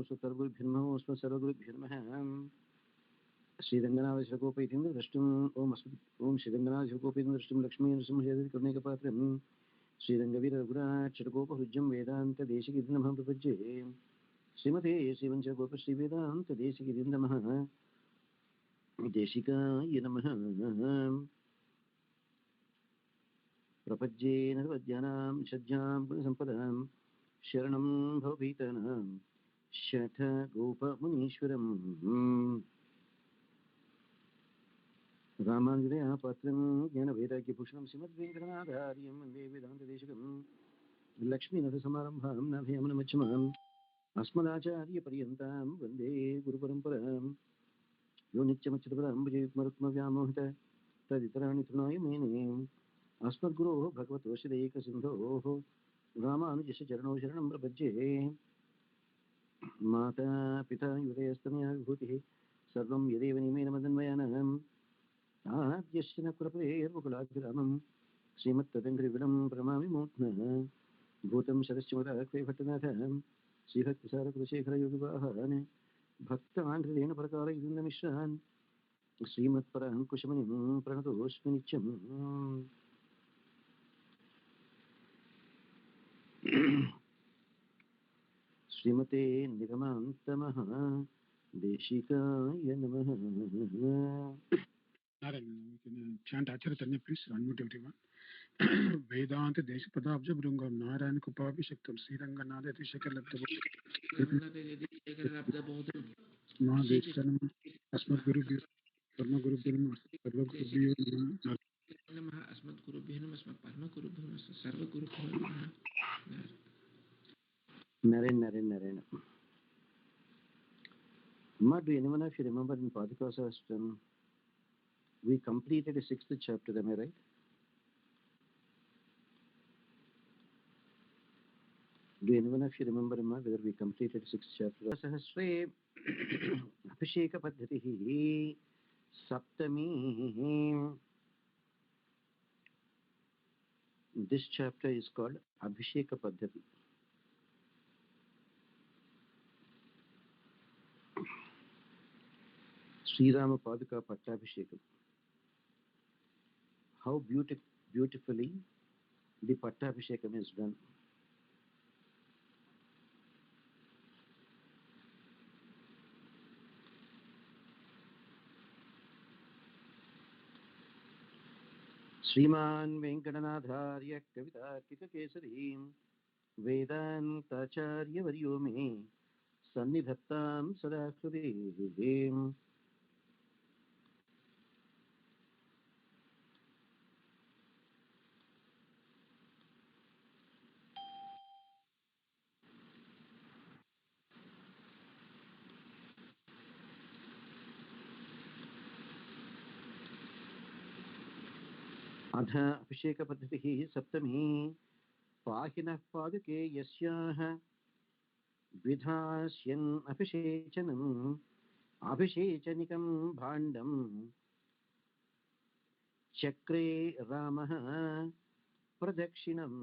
सर्वगुरुभ्यो सर्वगुरुभ्यो नमः। श्रीरङ्गनाथशकोपैतीन्द्र द्रष्टुम् ओम श्रीरङ्गनाथशकोपैतीन्द्र द्रष्टुं लक्ष्मी नृसिंहकरुणैकपात्रं श्रीरङ्गवीररघुनाथशकोपहृज्यं वेदान्तदेशिकं प्रपद्ये श्रीमते श्रीवंशगोपश्रीवेदान्तदेशिकं नमः। देशिकाय नमः। प्रपद्ये नरवद्यानां सज्जां पुनसम्पदां शरणं भवभीतानां शठ गोपमुनीश्वरम् रामानुजदया पात्रं ज्ञानवैराग्यभूषणं श्रीमद्वेङ्कटनाथार्यं वन्दे वेदान्तदेशिकं लक्ष्मीनरसमारम्भां नाभयामनमध्यमाम् अस्मदाचार्यपर्यन्तां वन्दे गुरुपरम्परां यो नित्यमच्युतपदाम्बुजयुग्मरुक्मव्यामोहित तदितराणि तृणाय मेने अस्मद्गुरोः भगवतो श्रीदेकसिन्धोः रामानुजस्य चरणौ शरणं प्रपद्ये। माता पिता युवतयस्तनया विभूतिः सर्वं यदेव नियमेन मदन्वयानाम् आद्यस्य न कुलपतेर्वकुलाभिरामं श्रीमत्तदङ्घ्रिविडं प्रणमामि मूर्ध्नः भूतं शरश्च मुदाख्वे भट्टनाथ श्रीभक्तिसारकुलशेखरयोगिवाहान् भक्ताङ्घ्रिरेण प्रकारयुन्दमिश्रान् श्रीमत्पराङ्कुशमुनिं प्रणतोऽस्मि नित्यम्। श्रीमते निगमान्तमः देशिकाय नमः। Narayana, we can chant Acharyaji, please unmute everyone. Vedanta Deshpadabja Brungam Narayana Kupavi Shaktam Sriranganada Tishakalabda Ma Deshanam Asmat Guru Parma Guru Birma Sarva Guru Birma Namaha Asmat Guru Birma Asmat Parma Guru Birma Sarva Guru Birma. Narayana. Ma, do anyone of you remember in Paaduka Sahasram we completed a 6th chapter, am I right? Do anyone of you remember, Ma, whether we completed 6th chapter? Sahasre Abhisheka Paddhatihi Saptami. This chapter is called Abhisheka Paddhati. Sri Rama Paaduka Pattabhishekam. How beautifully the Pattabhishekam is done. Sriman Venkatanathārya Kavitārkika Kesarim Vedantacharya Varyo me Sannidhattam Sadakృతే. अथ अभिषेकपद्धतिः सप्तमी पाहिनः पादुके यस्याः विधास्यन् अभिषेचनम् अभिषेचनिकं भाण्डं चक्रे रामः प्रदक्षिणम्.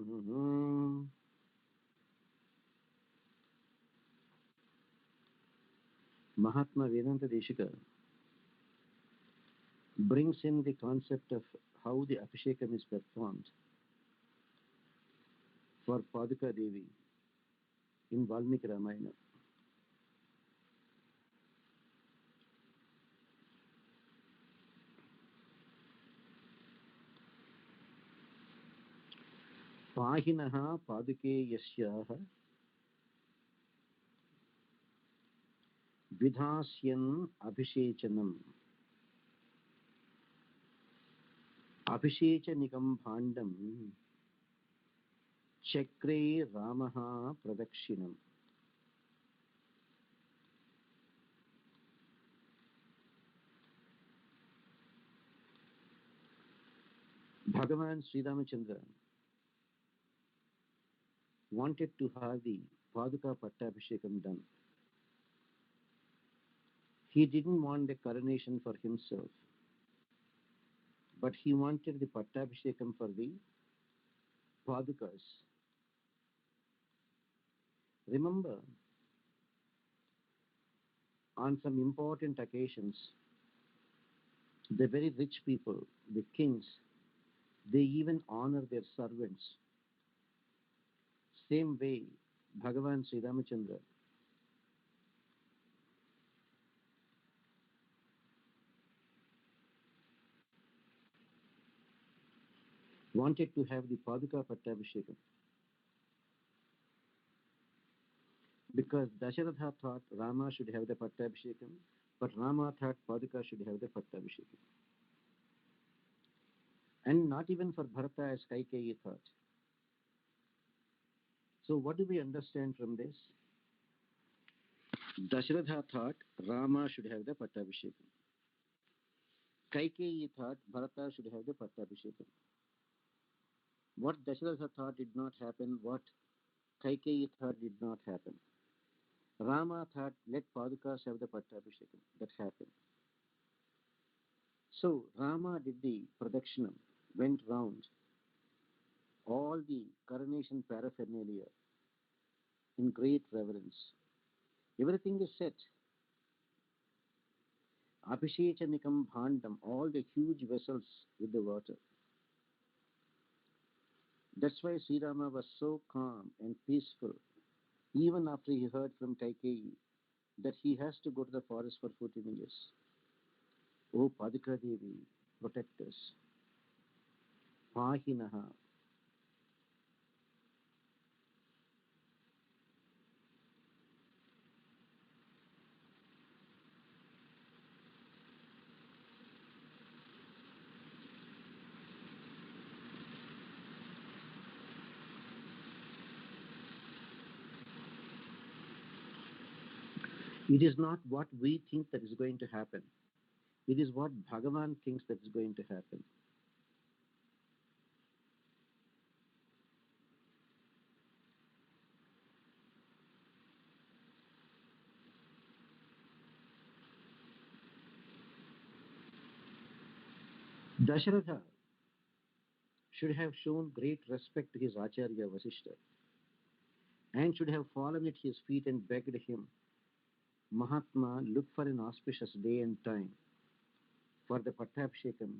Mahatma Vedanta Deshika brings in the concept of how the Abhishekam is performed for Paaduka Devi in Valmiki Ramayana. Pahinaha Paaduke Yasyaha Vidhasyan Abhishechanam Abhishechanikam Bhandam Chakre Ramaha Pradakshinam. Bhagavan Sri Ramachandra wanted to have the Paaduka Pattabhishekam done. He didn't want the coronation for himself, but he wanted the Pattabhishekam for the Paadukas. Remember, on some important occasions, the very rich people, the kings, they even honor their servants. Same way, Bhagavan Sri Ramachandra wanted to have the Paaduka Pattabhishekam because Dasharatha thought Rama should have the Pattabhishekam, but Rama thought Paaduka should have the Pattabhishekam. And not even for Bharata as Kaikeyi thought. So what do we understand from this? Dasharatha thought Rama should have the Pattabhishekam. Kaikeyi thought Bharata should have the Pattabhishekam. What Dasharatha thought did not happen, what Kaikeyi thought did not happen. Rama thought, let Padukas have the Pattabhishekam. That happened. So Rama did the Pradakshinam, went round all the coronation paraphernalia in great reverence. Everything is set. Abhishechanikam Bhandam, all the huge vessels with the water. That's why Sri Rama was so calm and peaceful, even after he heard from Kaikeyi that he has to go to the forest for 14 years. Oh Paduka Devi, protect us. Pahinaha. It is not what we think that is going to happen. It is what Bhagavan thinks that is going to happen. Dasharatha should have shown great respect to his Acharya Vasishta and should have fallen at his feet and begged him, Mahatma, look for an auspicious day and time for the Pattabhishekam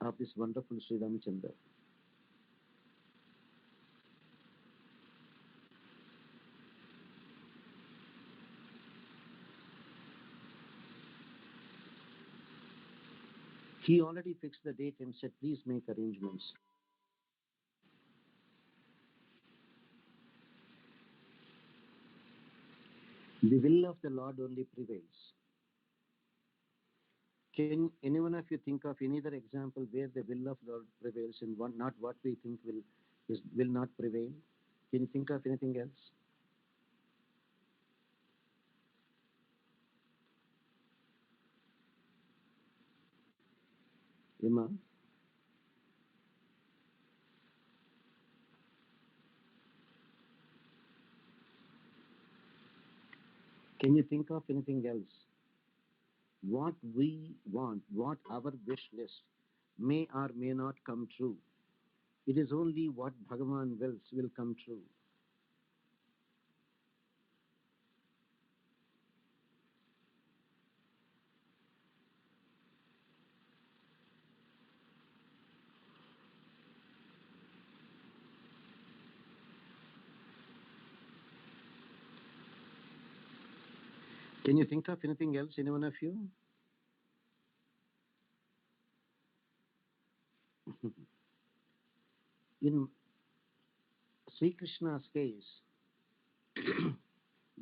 of this wonderful Sri Ramachandra. He already fixed the date and said, please make arrangements. The will of the Lord only prevails. Can anyone of you think of any other example where the will of the Lord prevails and not what we think will not prevail? Can you think of anything else? Emma? Can you think of anything else? What we want, what our wish list may or may not come true. It is only what Bhagavan wills will come true. Can you think of anything else, any one of you? In Sri Krishna's case,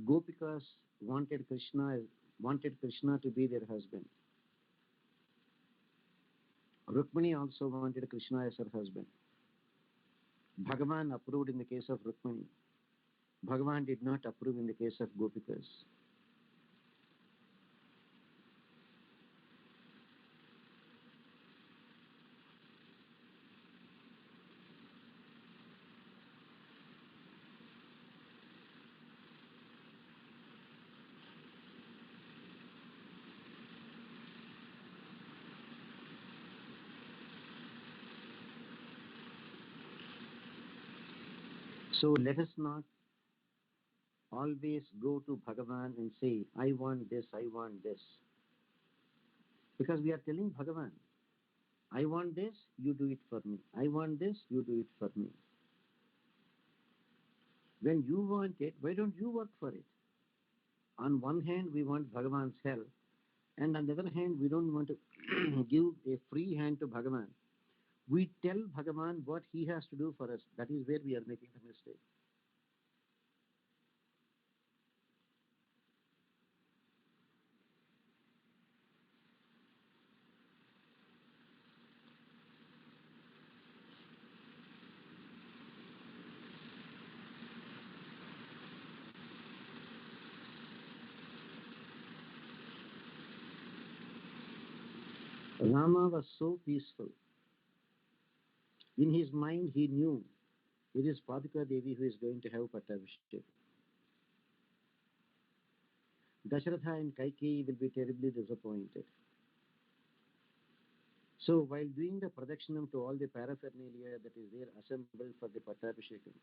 Gopikas wanted Krishna to be their husband. Rukmini also wanted Krishna as her husband. Bhagavan approved in the case of Rukmini. Bhagavan did not approve in the case of Gopikas. So let us not always go to Bhagavan and say, I want this, I want this. Because we are telling Bhagavan, I want this, you do it for me. I want this, you do it for me. When you want it, why don't you work for it? On one hand, we want Bhagavan's help, and on the other hand, we don't want to give a free hand to Bhagavan. We tell Bhagavan what he has to do for us. That is where we are making the mistake. Rama was so peaceful. In his mind, he knew it is Paaduka Devi who is going to have Pattabhishek. Dasharatha and Kaikeyi will be terribly disappointed. So, while doing the pradakshinam to all the paraphernalia that is there assembled for the Pattabhishekam,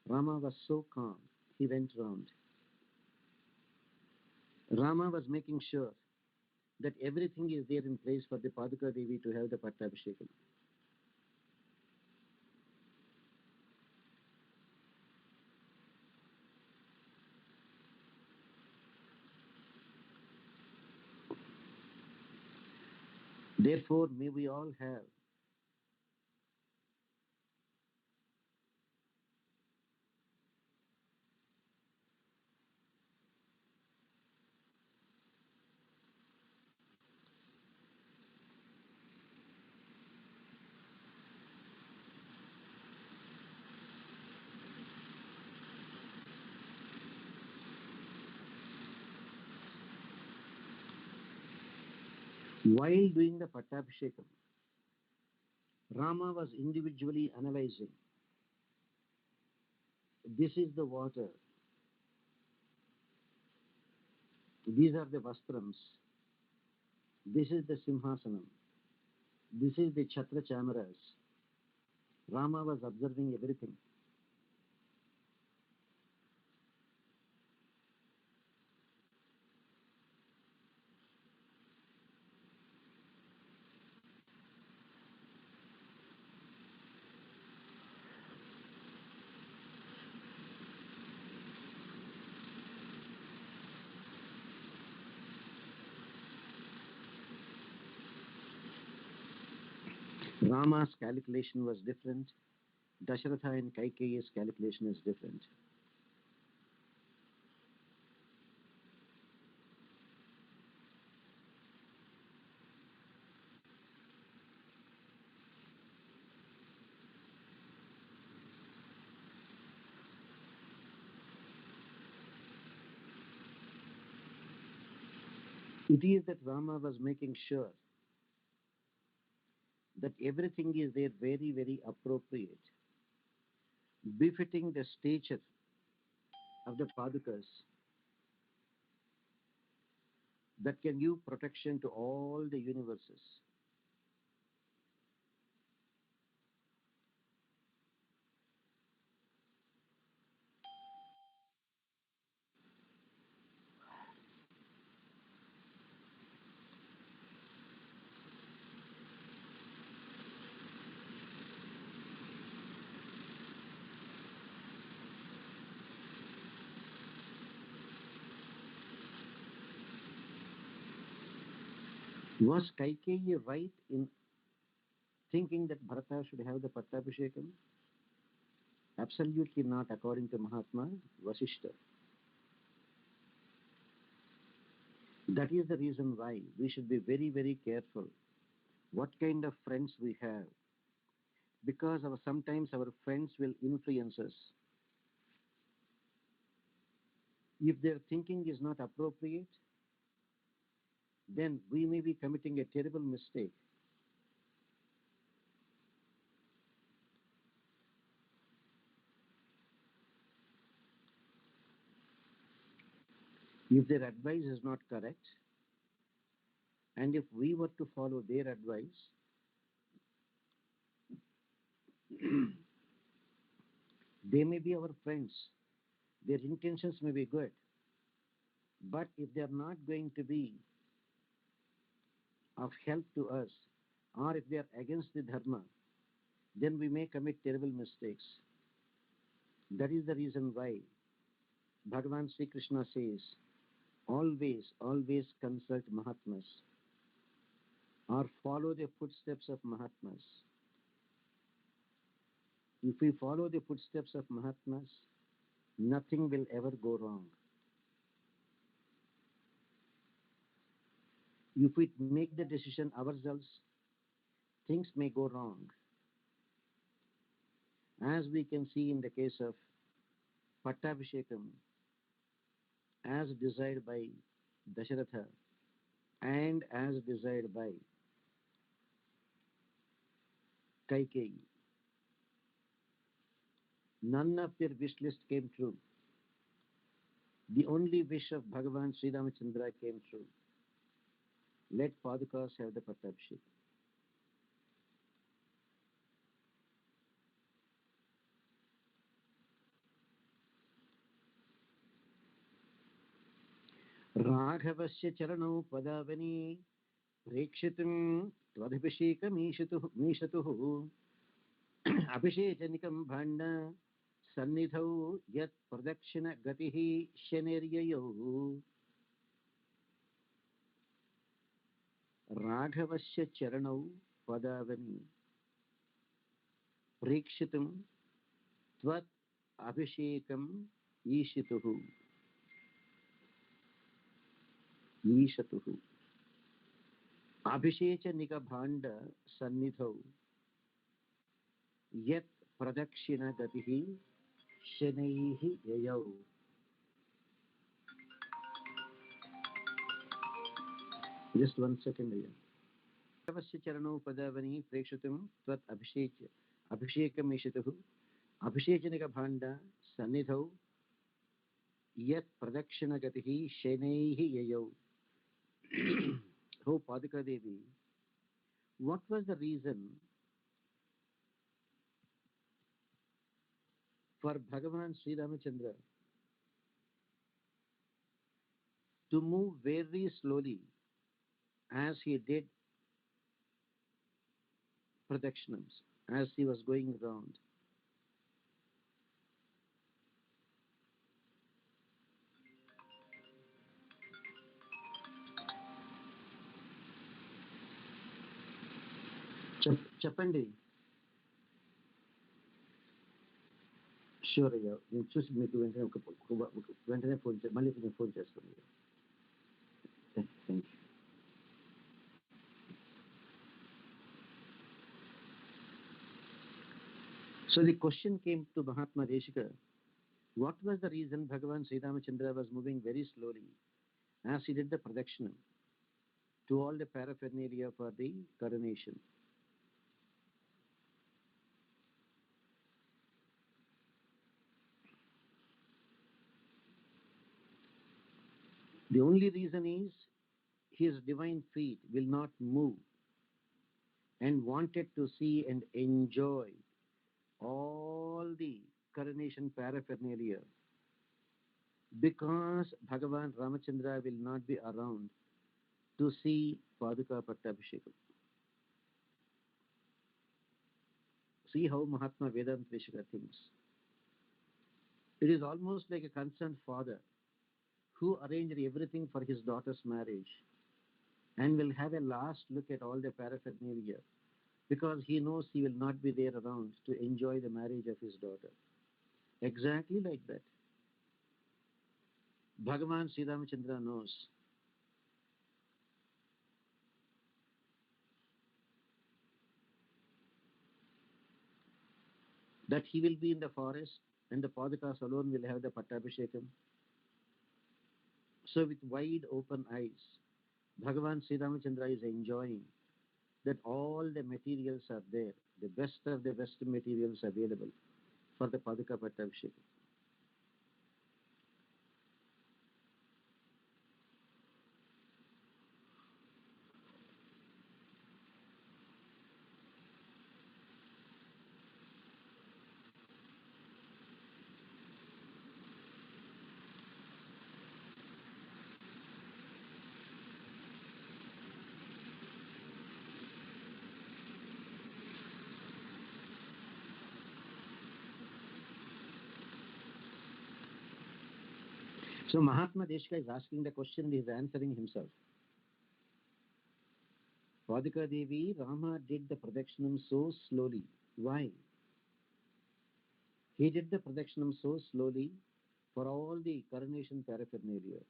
Rama was so calm. He went round. Rama was making sure that everything is there in place for the Paaduka Devi to have the Pattabhishekam. Therefore, may we all have while doing the Pattabhishekam, Rama was individually analyzing. This is the water. These are the vastrams. This is the simhasanam. This is the chhatra chamaras. Rama was observing everything. Rama's calculation was different. Dasharatha and Kaikeyi's calculation is different. It is that Rama was making sure that everything is there very, very appropriate, befitting the stature of the Padukas that can give protection to all the universes. Was Kaikeyi right in thinking that Bharata should have the Pattabhishekam? Absolutely not, according to Mahatma Vasishta. That is the reason why we should be very, very careful what kind of friends we have, because sometimes our friends will influence us. If their thinking is not appropriate, then we may be committing a terrible mistake. If their advice is not correct, and if we were to follow their advice, they may be our friends, Their intentions may be good, but if they are not going to be of help to us, or if they are against the dharma, then we may commit terrible mistakes. That is the reason why Bhagavan Sri Krishna says, always, always consult Mahatmas or follow the footsteps of Mahatmas. If we follow the footsteps of Mahatmas, nothing will ever go wrong. If we make the decision ourselves, things may go wrong. As we can see in the case of Pattabhishekam, as desired by Dasharatha and as desired by Kaikeyi, none of their wish list came true. The only wish of Bhagavan Sri Ramachandra came true. Let Paadukas have the Pattabhishek. राघवस्य चरणौ पदावनी प्रेक्षितुं त्वदभिषेकमीशतुः अभिषेचनिकं भाण्ड सन्निधौ यत् प्रदक्षिणगतिः शनैर्ययौ राघवस्य चरणौ पदावनी प्रेक्षितुं त्वत् अभिषेकम् ईशितुः अभिषेचनिकभाण्ड सन्निधौ यत् प्रदक्षिणगतिः शनैः ययौ. Just 1 second here. राघवस्य चरणौ पदावनी प्रेक्षितुं त्वत् अभिषेकमीशितुः अभिषेचनिकभाण्ड सन्निधौ यत् प्रदक्षिणगतिः शनैः ययौ. Oh Paaduka Devi, what was the reason for Bhagavan Sri Ramachandra to move very slowly as he did pradakshinams, as he was going round? చెప్పండి. షూర్ అయ్యా, నేను చూసి మీకు వెంటనే మళ్ళీ నేను ఫోన్ చేస్తాను. Thank you. So the question came to Mahatma Deshika, what was the reason Bhagavan Sri Ramachandra was moving very slowly as he did the pradakshinam to all the paraphernalia for the coronation? The only reason is his divine feet will not move and wanted to see and enjoy all the coronation paraphernalia, because Bhagavan Ramachandra will not be around to see Paaduka Pattabhishekam. See how Mahatma Vedanta Deshika thinks. It is almost like a concerned father who arranged everything for his daughter's marriage and will have a last look at all the paraphernalia because he knows he will not be there around to enjoy the marriage of his daughter. Exactly like that. Bhagavan Sri Ramachandra knows that he will be in the forest and the Paadukas alone will have the Pattabhishekam. So with wide open eyes, Bhagavan Sri Ramachandra is enjoying that all the materials are there, the best of the best materials available for the Paaduka Pattabhishekam. So Mahatma Deshika is asking the question and he is answering himself. Paaduka Devi, Rama did the Pradakshinam so slowly. Why? He did the Pradakshinam so slowly for all the coronation paraphernalia.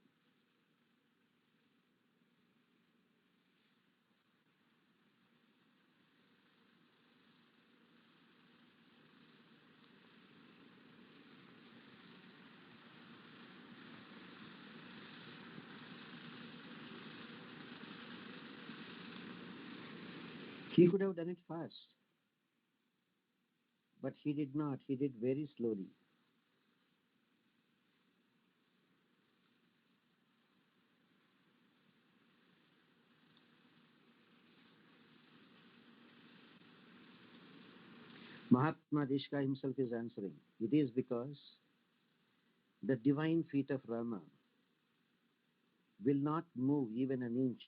He could have done it fast, but he did not. He did very slowly. Mahatma Deshika himself is answering. It is because the divine feet of Rama will not move even an inch.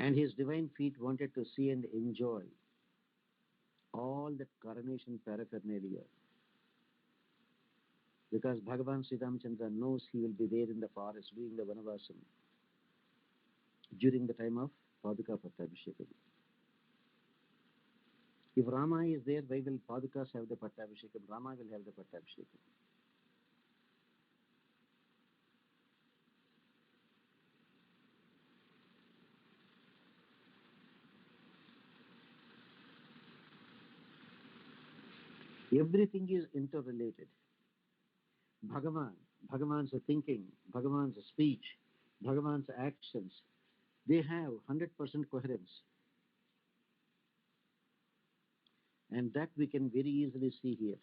And his divine feet wanted to see and enjoy all that coronation paraphernalia. Because Bhagavan Sri Ramchandra knows he will be there in the forest doing the Vanavasam during the time of Paaduka Pattabhishekam. If Rama is there, why will Paadukas have the Pattabhishekam? Rama will have the Pattabhishekam. Everything is interrelated. Bhagavan's thinking, Bhagavan's speech, Bhagavan's actions, they have 100% coherence. And that we can very easily see here.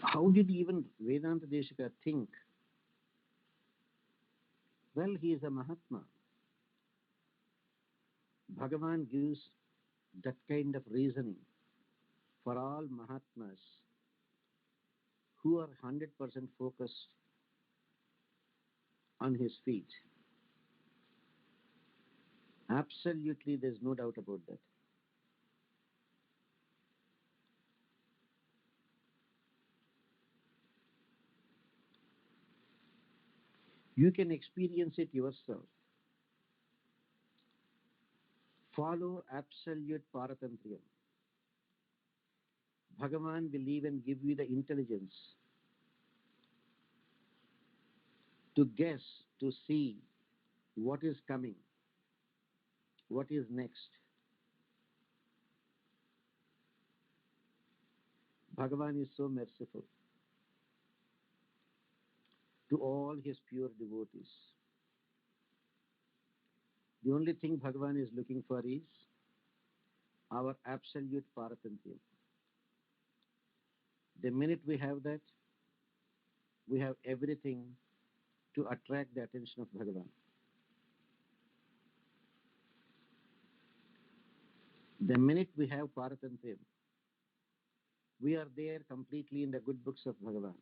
How did even Vedanta Deshika think? Well, he is a Mahatma. Bhagavan gives that kind of reasoning for all Mahatmas who are 100% focused on his feet. Absolutely, there's no doubt about that. You can experience it yourself. Follow absolute Paratantriyam. Bhagavan will even give you the intelligence to guess, to see what is coming, what is next. Bhagavan is so merciful to all his pure devotees. The only thing Bhagavan is looking for is our absolute Paratantriyam. The minute we have that, we have everything to attract the attention of Bhagavan. The minute we have Paratantriyam, we are there completely in the good books of Bhagavan.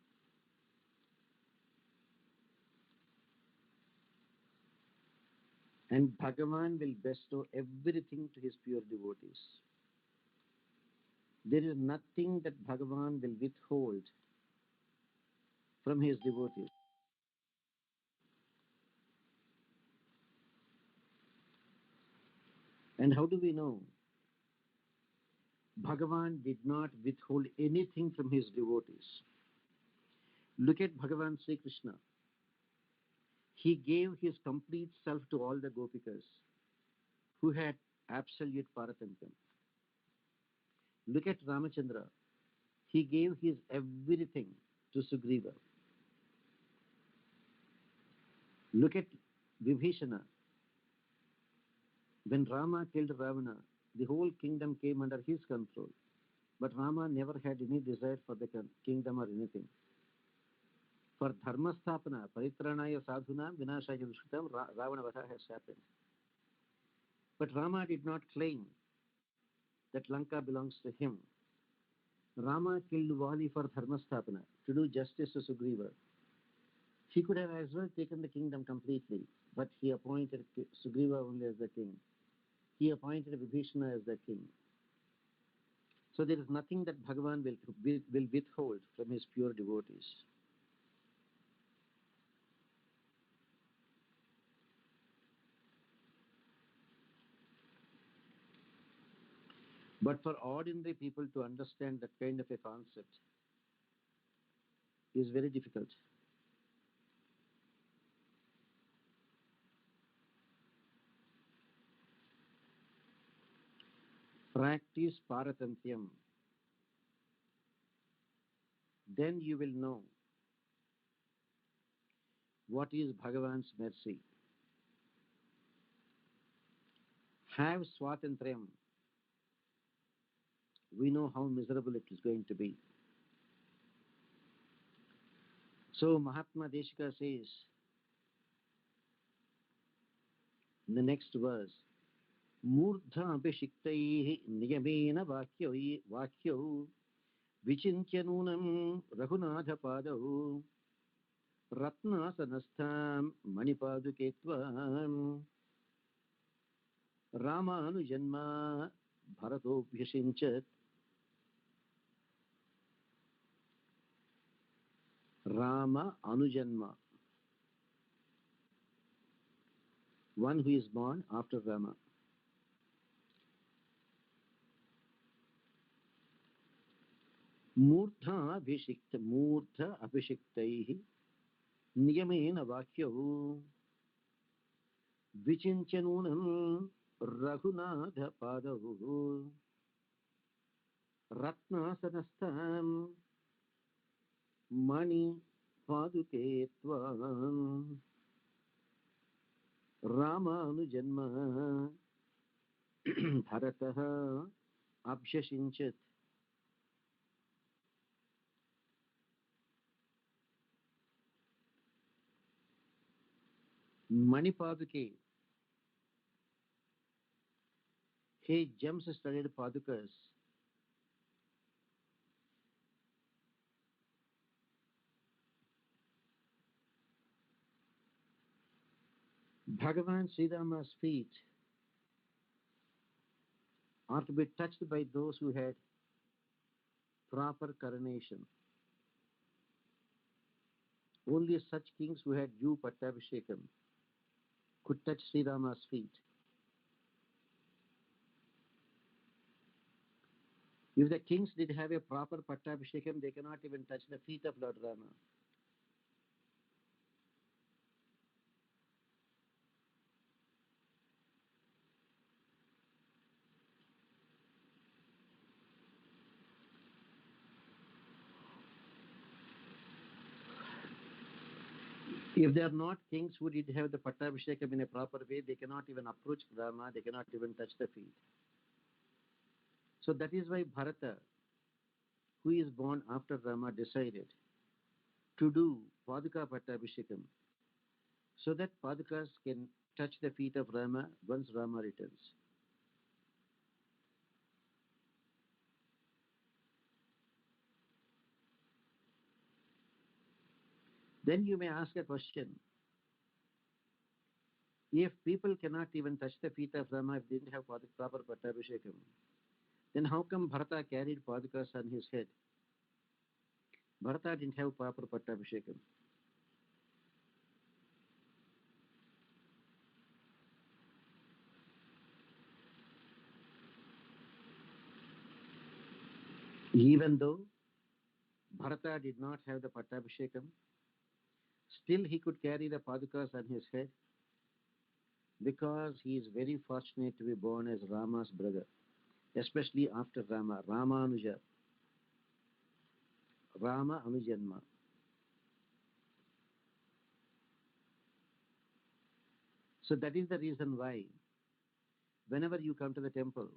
And Bhagavan will bestow everything to his pure devotees. There is nothing that Bhagavan will withhold from his devotees. And how do we know? Bhagavan did not withhold anything from his devotees. Look at Bhagavan Sri Krishna. He gave his complete self to all the gopikas who had absolute Paratantam. Look at Ramachandra. He gave his everything to Sugriva. Look at Vibhishana. When Rama killed Ravana, the whole kingdom came under his control. But Rama never had any desire for the kingdom or anything. For dharma sthapana, paritranaya sadhuna, vinashaya dushkitam, Ravana Vada has happened. But Rama did not claim that Lanka belongs to him. Rama killed Vali for Dharmastapana, to do justice to Sugriva. He could have as well taken the kingdom completely, but he appointed Sugriva only as the king. He appointed Vibhishana as the king. So there is nothing that Bhagavan will withhold from his pure devotees. But for ordinary people to understand that kind of a concept is very difficult. Practice Paratantyam. Then you will know what is Bhagavan's mercy. Have Swatantrayam. We know how miserable it is going to be. So Mahatma Deshika says in the next verse, Murdha abhishiktaihi niyamena vakyau vichintya nunam raghunatha padau ratna sanastham manipaduketvam Ramanujanma bharatobhyashinchat. Rama Anujanma, one who is born after Rama. Murdha abhishiktaihi niyamena vakyau vichinchanunam raghunatha padavu ratnasanastham mani paduke tvam Ramanujanma bharatah abhyashinchat. Manipaduke. He gem-studded padukas. Bhagavan Sri Rama's feet are to be touched by those who had proper coronation. Only such kings who had due Pattabhishekam could touch Sri Rama's feet. If the kings did have a proper Pattabhishekam, they cannot even touch the feet of Lord Rama. If they are not kings who did have the Pattabhishekam in a proper way, they cannot even approach Rama, they cannot even touch the feet. So that is why Bharata, who is born after Rama, decided to do Paaduka Pattabhishekam so that Padukas can touch the feet of Rama once Rama returns. Then you may ask a question. If people cannot even touch the feet of Rama if they didn't have proper Pattabhishekam, then how come Bharata carried Padukas on his head? Bharata didn't have proper Pattabhishekam. Even though Bharata did not have the Pattabhishekam, still he could carry the Padukas on his head because he is very fortunate to be born as Rama's brother, especially after Rama, Ramanuja, Rama Anujanma. So that is the reason why whenever you come to the temple,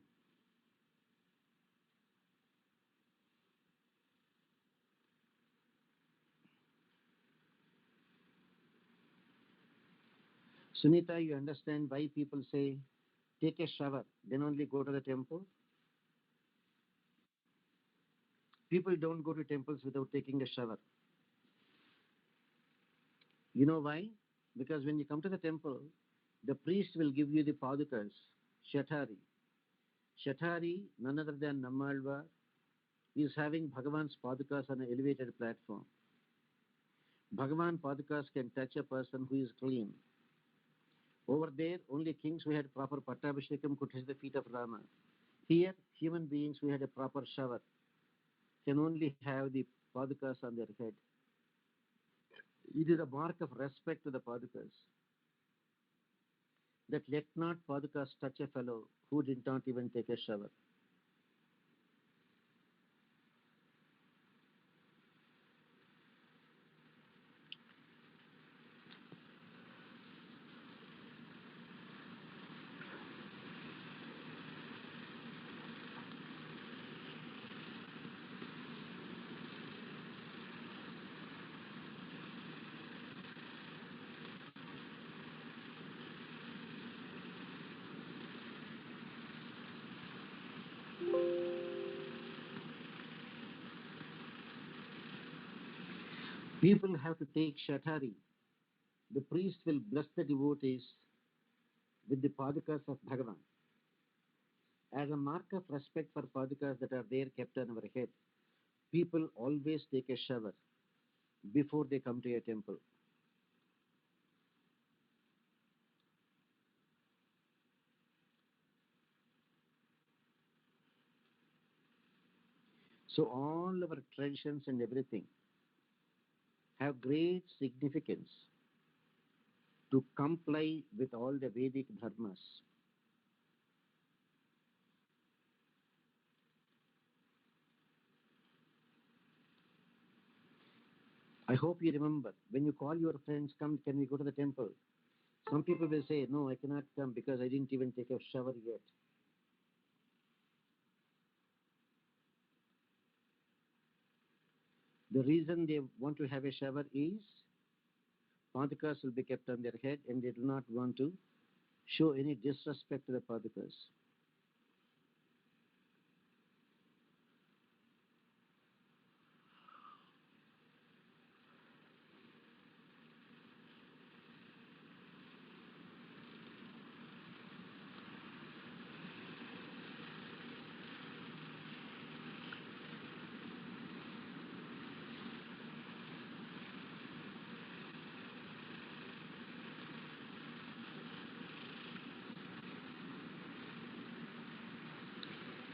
Sunita, you understand why people say, take a shower, then only go to the temple? People don't go to temples without taking a shower. You know why? Because when you come to the temple, the priest will give you the Paadukas, Shatari. Shatari, none other than Nammalvar, is having Bhagavan's Paadukas on an elevated platform. Bhagavan Paadukas can touch a person who is clean. Over there, only kings who had proper Pattabhishekam could touch the feet of Rama. Here, human beings who had a proper shower can only have the Paadukas on their head. It is a mark of respect to the Paadukas that let not Paadukas touch a fellow who did not even take a shower. People have to take Shatari. The priest will bless the devotees with the Paadukas of Bhagavan. As a mark of respect for Paadukas that are there kept on our head, people always take a shower before they come to a temple. So all our traditions and everything have great significance to comply with all the Vedic dharmas. I hope you remember, when you call your friends, come, can we go to the temple? Some people will say, no, I cannot come because I didn't even take a shower yet. The reason they want to have a shower is Paadukas will be kept on their head and they do not want to show any disrespect to the Paadukas.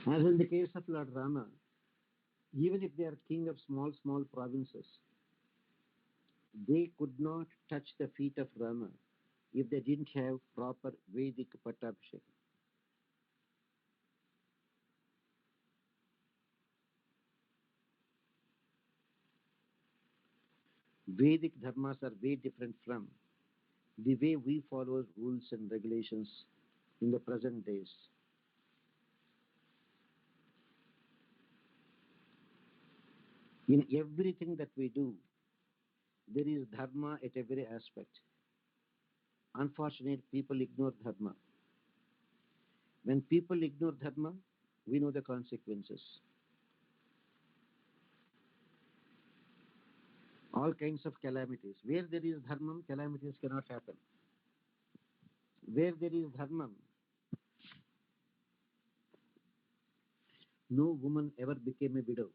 As in the case of Lord Rama, even if they are king of small, small provinces, they could not touch the feet of Rama if they didn't have proper Vedic Pattabhishekam. Vedic dharmas are way different from the way we follow rules and regulations in the present days. In everything that we do, there is dharma at every aspect. Unfortunately, people ignore dharma. When people ignore dharma, we know the consequences. All kinds of calamities. Where there is dharma, calamities cannot happen. Where there is dharma, no woman ever became a widow.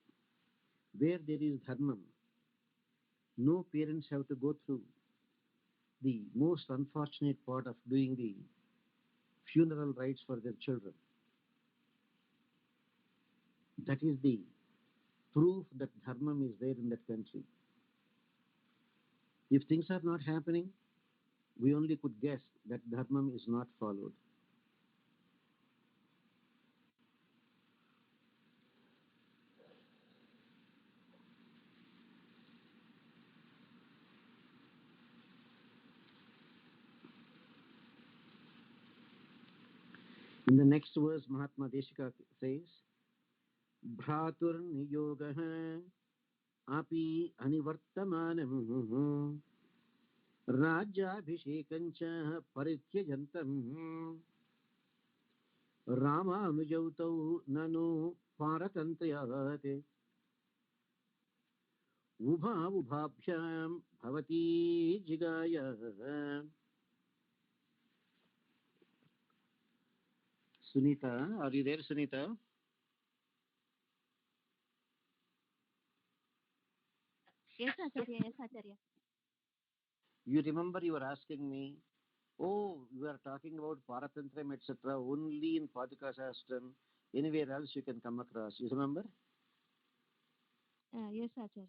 Where there is dharma, no parents have to go through the most unfortunate part of doing the funeral rites for their children. That is the proof that dharma is there in that country. If things are not happening, we only could guess that dharma is not followed. In the next verse, Mahatma Deshika says, Bhratur niyogah api anivartamanam Rajabhishekancha parityajantam Ramanujautau nanu paratantriyate. Ubha ubhabhyam bhavati jigaya. Sunita, are you there, Sunita? Yes, Acharya. Yes, Acharya. You remember you were asking me, oh, we are talking about Paratantram, etc., only in Paaduka Sahasram. Anywhere else you can come across. You remember? Yes, Acharya.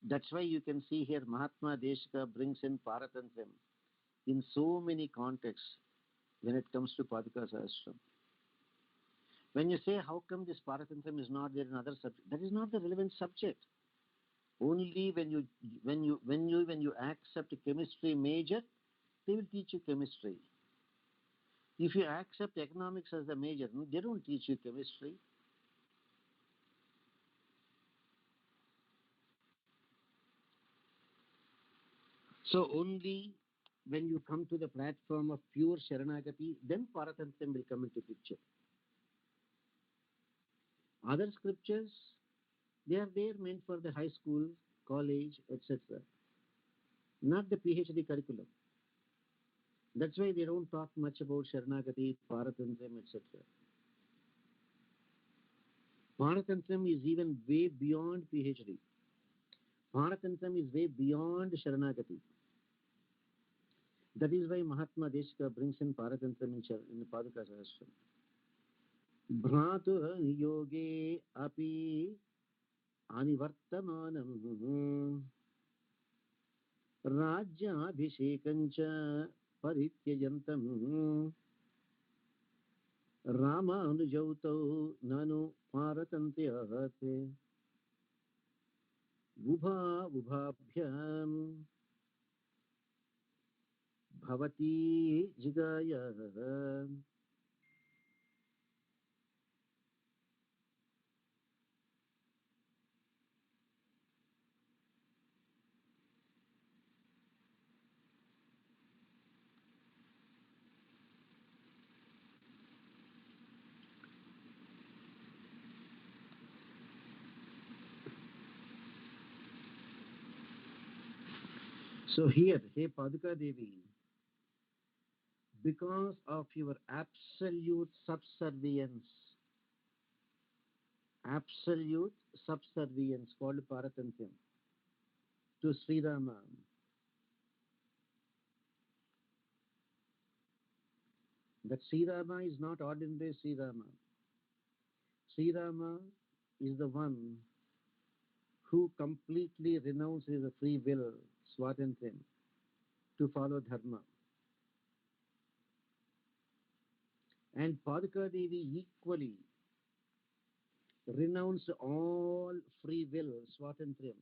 That's why you can see here Mahatma Deshika brings in Paratantram in so many contexts when it comes to Paaduka Sahasram. When you say, how come this Paratantram is not there in other subjects? That is not the relevant subject. Only when you accept a chemistry major, they will teach you chemistry. If you accept economics as the major, they don't teach you chemistry. So only when you come to the platform of pure Sharanagati, then Paratantram will come into picture. Other scriptures, they are there meant for the high school, college, etc. Not the PhD curriculum. That's why they don't talk much about Sharanagati, Paratantram, etc. Paratantram is even way beyond PhD. Paratantram is way beyond Sharanagati. That is why Mahatma Deshika brings in Paratantram in the Paaduka Sahasram. Bhratu yoge api anivartamanam rajyabhishekancha parityajantam Ramanujautau nanu paratantyate ubhabhyam bhavati jigaya. So here, hey Paaduka Devi, because of your absolute subservience called Paratantyam to Sri Rama. That Sri Rama is not ordinary Sri Rama. Sri Rama is the one who completely renounces the free will, Swatantyam, to follow Dharma. And Paaduka Devi equally renounced all free will, Swatantyam.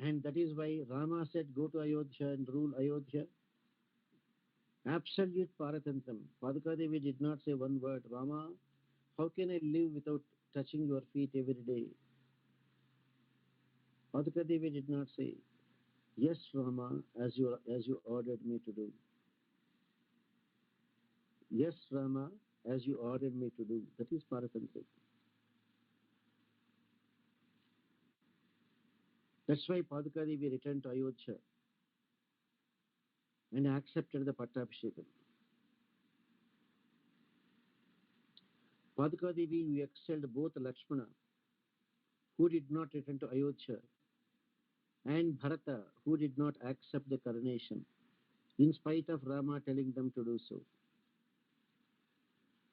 And that is why Rama said, go to Ayodhya and rule Ayodhya. Absolute Paratantram. Paaduka Devi did not say one word. Rama, how can I live without touching your feet every day? Paaduka Devi did not say, yes, Rama, as you ordered me to do. Yes, Rama, as you ordered me to do. That is Paratantram. That's why Paaduka Devi returned to Ayodhya and accepted the Pattabhishekam. Paaduka Devi, you excelled both Lakshmana, who did not return to Ayodhya, and Bharata, who did not accept the coronation, in spite of Rama telling them to do so,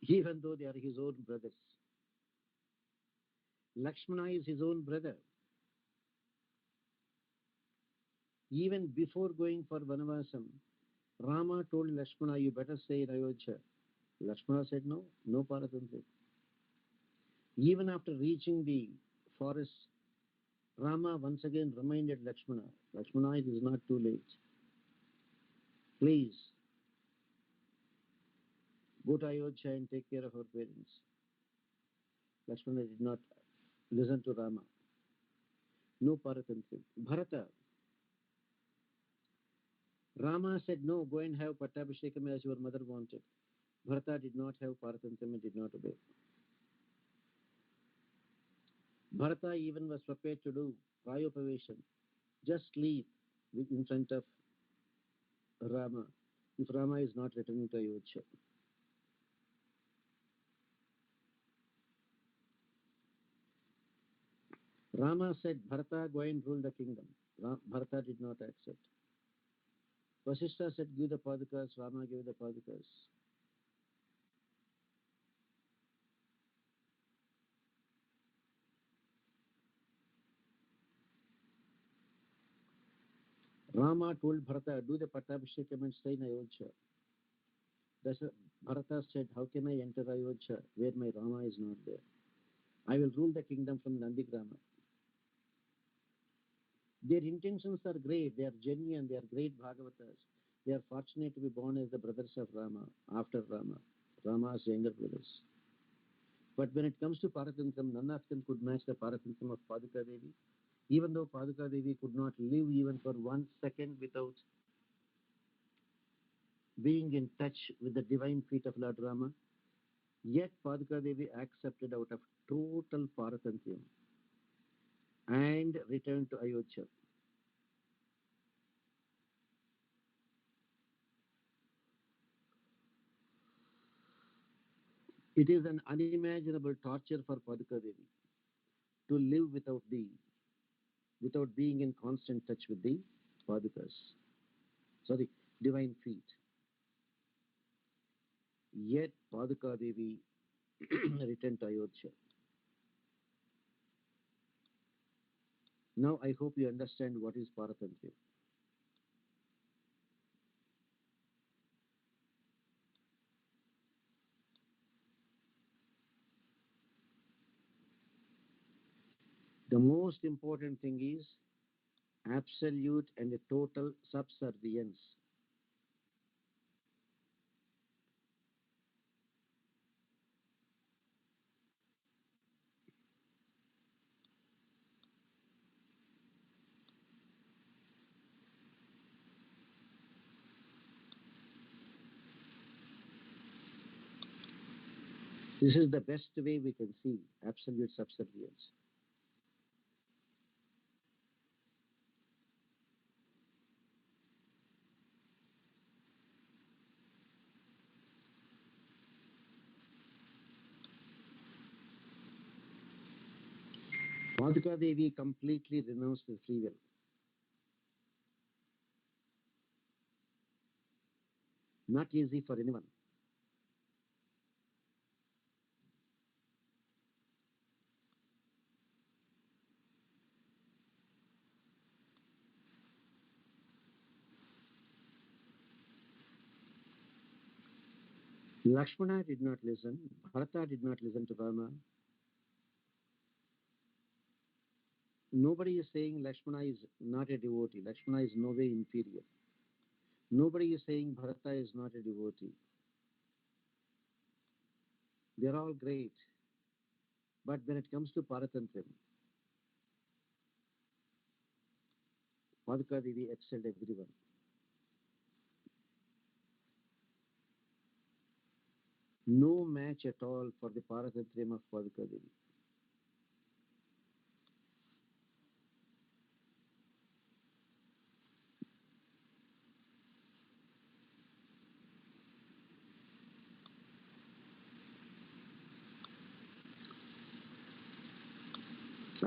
even though they are his own brothers. Lakshmana is his own brother. Even before going for Vanavasam, Rama told Lakshmana, you better stay in Ayodhya. Lakshmana said no, no Paratantram. Even after reaching the forest, Rama once again reminded Lakshmana, Lakshmana, it is not too late. Please, go to Ayodhya and take care of our parents. Lakshmana did not listen to Rama. No Paratantram. Bharata, Rama said, no, go and have Pattabhishekam as your mother wanted. Bharata did not have Paratantram and did not obey. Bharata even was prepared to do Prayopaveshan, just sleep in front of Rama, if Rama is not returning to Ayodhya. Rama said, Bharata, go and rule the kingdom. Bharata did not accept. Vasishtha said, give the Paadukas. Rama gave the Paadukas. Rama told Bharata, do the Pattabhishekam and stay in Ayodhya. Bharata said, how can I enter Ayodhya where my Rama is not there? I will rule the kingdom from Nandigrama. Their intentions are great, they are genuine, they are great Bhagavatas. They are fortunate to be born as the brothers of Rama, after Rama, Rama's younger brothers. But when it comes to Paratantram, none of them could match the Paratantram of Paaduka Devi. Even though Paaduka Devi could not live even for 1 second without being in touch with the divine feet of Lord Rama, yet Paaduka Devi accepted out of total Paratantram and returned to Ayodhya. It is an unimaginable torture for Paaduka Devi to live without being in constant touch with the Paadukas, sorry, divine feet. Yet Paaduka Devi returned to Ayodhya. Now I hope you understand what is Paratantram. The most important thing is absolute and a total subservience. This is the best way we can see absolute subservience. Paaduka Devi completely renounced the free will. Not easy for anyone. Lakshmana did not listen. Bharata did not listen to Rama. Nobody is saying Lakshmana is not a devotee. Lakshmana is no way inferior. Nobody is saying Bharata is not a devotee. They are all great. But when it comes to Paratantram, Paaduka Devi excelled everyone. No match at all for the Paratantram of Paaduka Devi.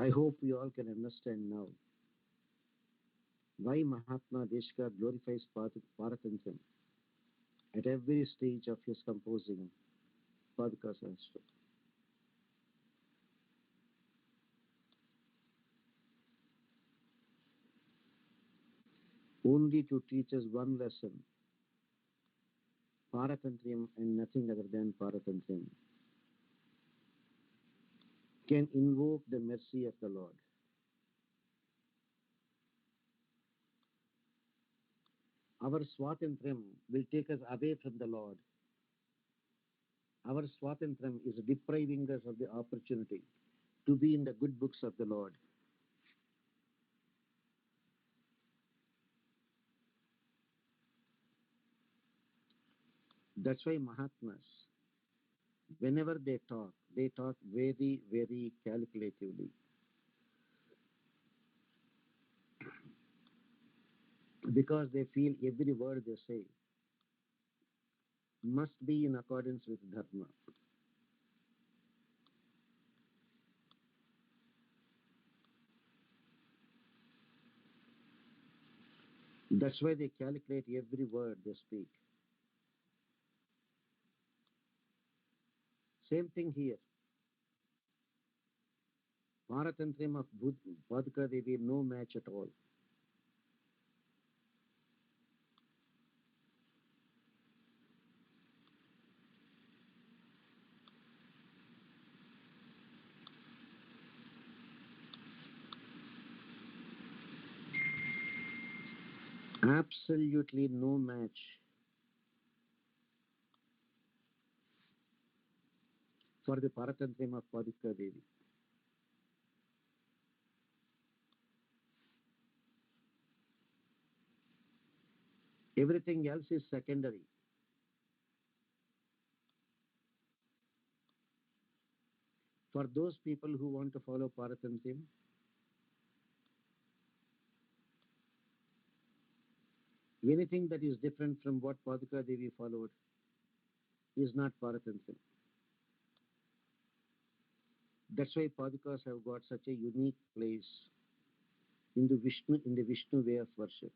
I hope we all can understand now why Mahatma Deshkar glorifies Paratantram at every stage of his composing Paaduka Sahasram. Only to teach us one lesson, Paratantram and nothing other than Paratantram can invoke the mercy of the Lord. Our Swatantram will take us away from the Lord. Our Swatantram is depriving us of the opportunity to be in the good books of the Lord. That's why Mahatmas, whenever they talk very, very calculatively. because they feel every word they say must be in accordance with dharma. That's why they calculate every word they speak. Same thing here. Paratantrium of Paaduka Devi, no match at all. Absolutely no match for the Paratantrium of Paaduka Devi. Everything else is secondary. For those people who want to follow Paratantrium, anything that is different from what Paaduka Devi followed is not Paratantrium. That's why Padukas have got such a unique place in the Vishnu way of worship.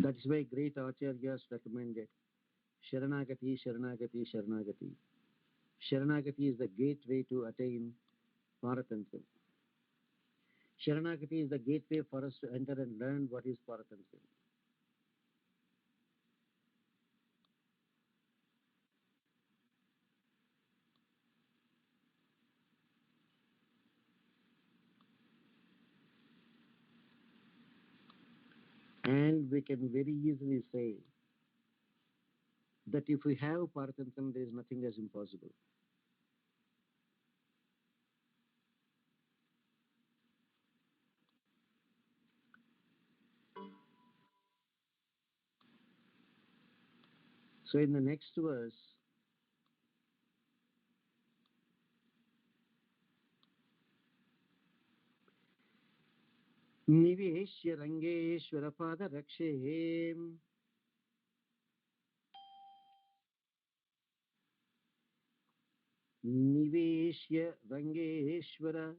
That is why great Acharyas recommended Sharanagati, Sharanagati, Sharanagati. Sharanagati is the gateway to attain Paratantrium. Sharanagati is the gateway for us to enter and learn what is Paratantrium. And we can very easily say that if we have Paratantrium, there is nothing as impossible. So in the next verse, Niveshya Rangeshwara Pada Rakshe, Niveshya Rangeshwara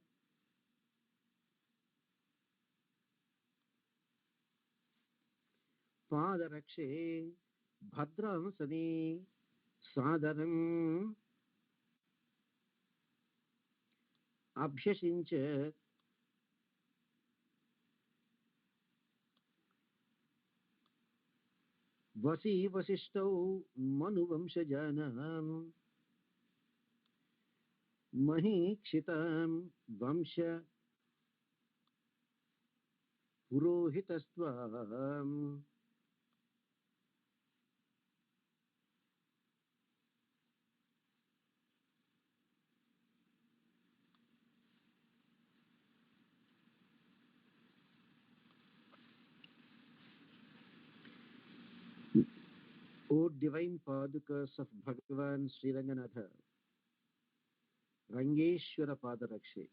Pada Rakshe, Bhadram Sani Sadaram Abhyashincha Vasi Vasishtau Manu Vamshajanam Mahikshitam Vamsha Purohitastvam. O divine Padukas of Bhagavan Sri Ranganatha, Rangeshwara Padarakshe.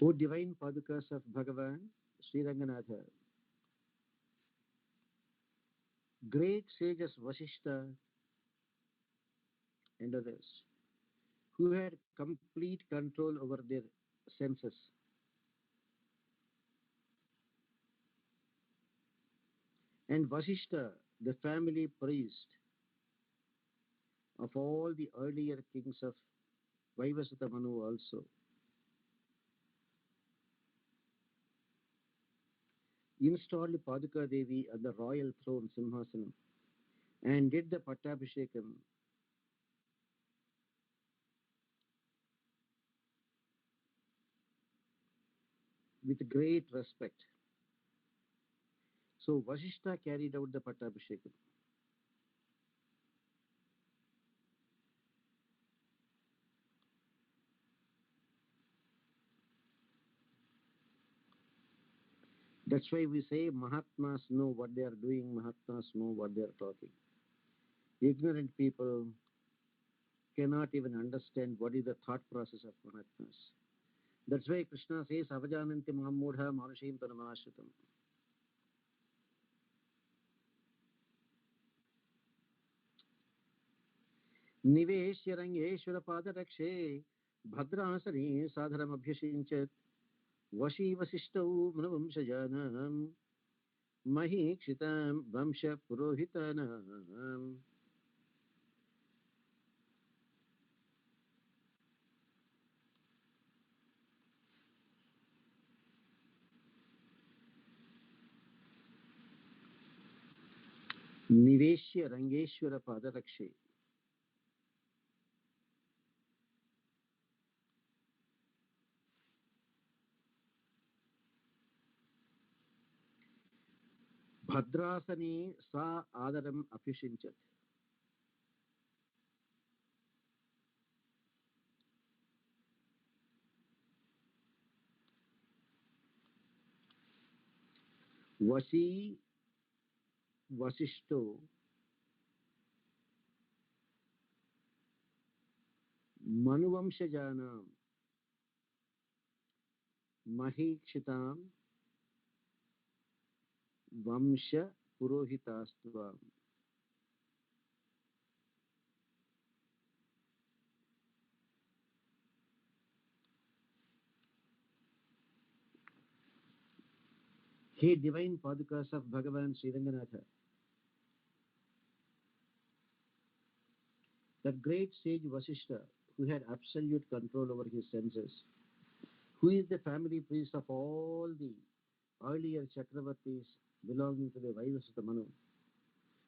O divine Padukas of Bhagavan Sri Ranganatha, great sages Vasishta and others, who had complete control over their senses, and Vasishta, the family priest of all the earlier kings of Vaivasata Manu also, installed Paduka Devi on the royal throne Simhasanam and did the Pattabhishekam with great respect. So Vasishta carried out the Pattabhishekam. That's why we say Mahatmas know what they are doing, Mahatmas know what they are talking. Ignorant people cannot even understand what is the thought process of Mahatmas. That's why Krishna says, Avajananti Mahamudha Manushim Tanamashritam. Niveshya Rangeshwara Padarakshe Bhadrasani Sadharam Abhyashinchat Vashi Vasishtau Manavamshajanam Mahikshitam Vamsha Purohitanam. Niveshya Rangeshwara Padarakshe. Bhadrasani Sa Adaram Abhyashinchat. Vashi Vasishto Manuvamshajanam Mahikshitam Vamsha Purohitastva. He divine Paadukas of Bhagavan Sriranganatha, that great sage Vasishta, who had absolute control over his senses, who is the family priest of all the earlier Chakravartis belonging to the Vaivasvata Manu,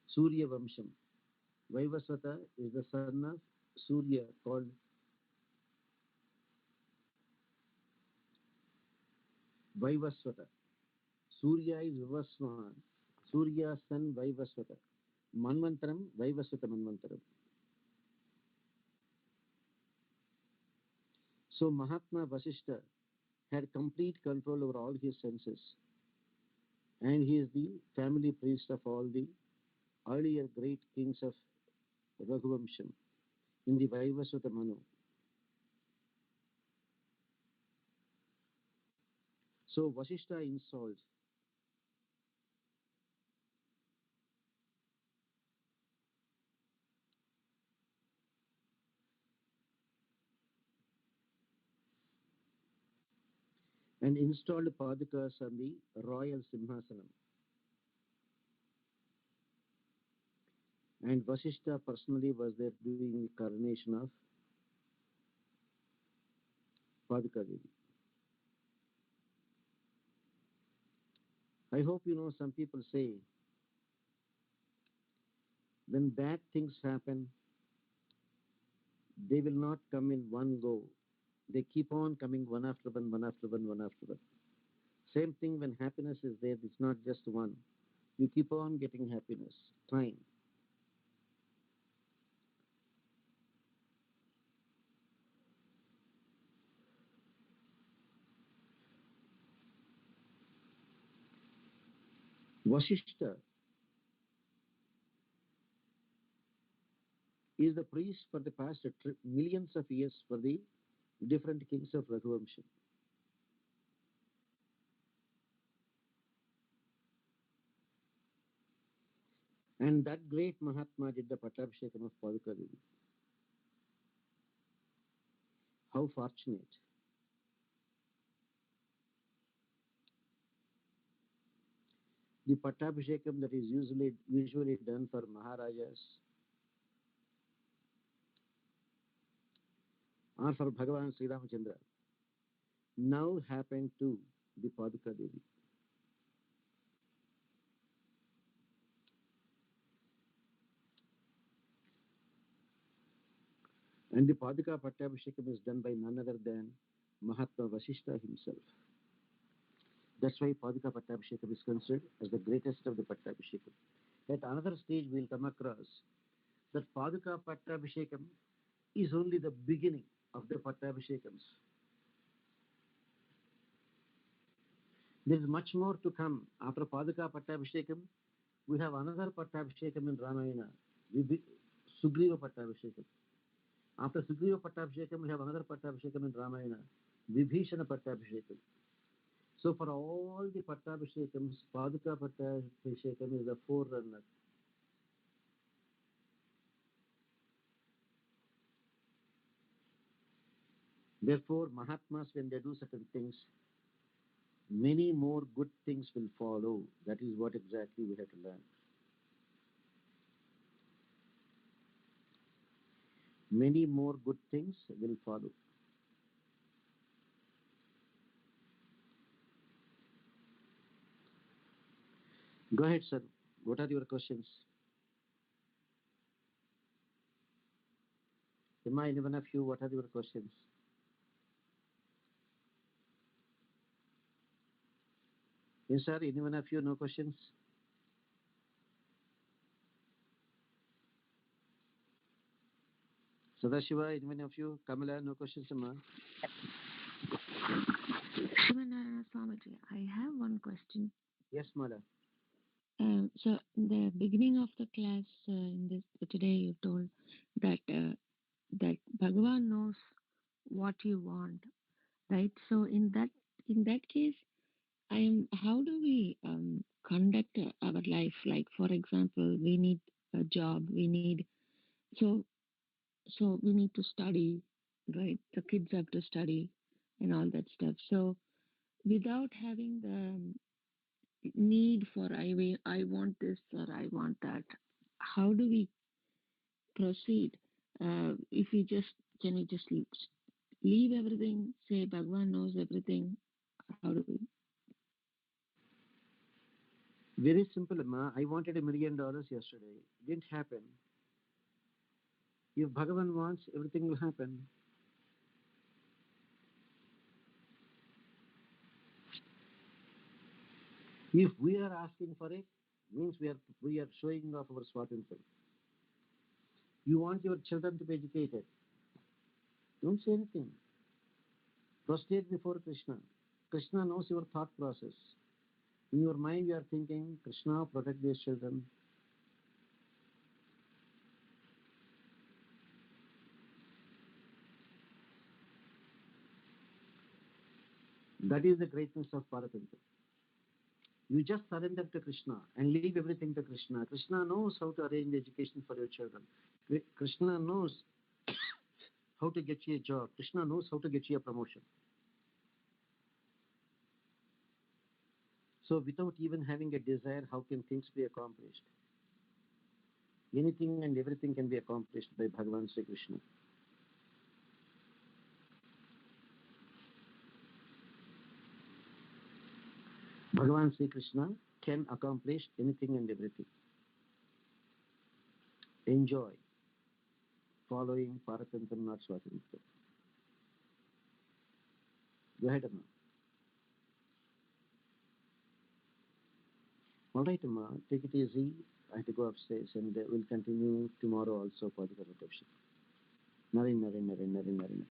Surya Vamsham. Vaivasvata is the son of Surya called Vaivasvata. Surya is Vivaswan. Surya's son Vaivasvata. Manvantaram, Vaivasvata Manvantaram. So Mahatma Vasishta had complete control over all his senses, and he is the family priest of all the earlier great kings of Raghuvamsham in the Vaivasvata Manu. So Vasishta installed and installed Paadukas on the royal Simhasanam. And Vasishta personally was there doing the coronation of Paaduka Devi. I hope you know some people say when bad things happen, they will not come in one go. They keep on coming one after one, one after one, one after one. Same thing when happiness is there, it's not just one. You keep on getting happiness. Time. Vasishta is the priest for the past millions of years for the different kings of Raghuvamsha. And that great Mahatma did the Pattabhishekam of Paaduka Devi. How fortunate. The Pattabhishekam that is usually done for Maharajas or for Bhagavan Sri Ramachandra now happened to the Paaduka Devi. And the Paaduka Pattabhishekam is done by none other than Mahatma Vasishta himself. That's why Paaduka Pattabhishekam is considered as the greatest of the Pattabhishekam. At another stage, we'll come across that Paaduka Pattabhishekam is only the beginning of the Pattabhishekams. There is much more to come. After Paaduka Pattabhishekam, we have another Pattabhishekam in Ramayana, Sugriva Pattabhishekam. After Sugriva Pattabhishekam, we have another Pattabhishekam in Ramayana, Vibhishana Pattabhishekam. So for all the Pattabhishekams, Paaduka Pattabhishekam is the forerunner. Therefore, Mahatmas, when they do certain things, many more good things will follow. That is what exactly we have to learn. Many more good things will follow. Go ahead, sir. What are your questions? Any one of you, what are your questions? Yes, sir. Any one of you, no questions? Sadashiva, any one of you? Kamala, no questions, Amma? Sriman Narayana Swamiji, I have one question. Yes, Mala. So in the beginning of the class, in this today, you told that that Bhagavan knows what you want, right? So in that case, How do we conduct our life? Like, for example, we need a job. So we need to study, right? The kids have to study and all that stuff. So without having the need for I want this or I want that, how do we proceed? If we just can we just leave everything? Say Bhagwan knows everything. How do we? Very simple, Amma. I wanted $1 million yesterday. Didn't happen. If Bhagavan wants, everything will happen. If we are asking for it, means we are showing off our swatantra. You want your children to be educated. Don't say anything. Prostrate before Krishna. Krishna knows your thought process. In your mind, you are thinking, Krishna, protect these children. That is the greatness of Paratantra. You just surrender to Krishna and leave everything to Krishna. Krishna knows how to arrange education for your children. Krishna knows how to get you a job. Krishna knows how to get you a promotion. So without even having a desire, how can things be accomplished? Anything and everything can be accomplished by Bhagavan Sri Krishna. Bhagavan Sri Krishna can accomplish anything and everything. Enjoy following Paratantra, not Swatantra. Go ahead, Amma. All right, Amma. Take it easy. I have to go upstairs and we'll continue tomorrow also for the Naren, Naren, Naren, Naren, Naren.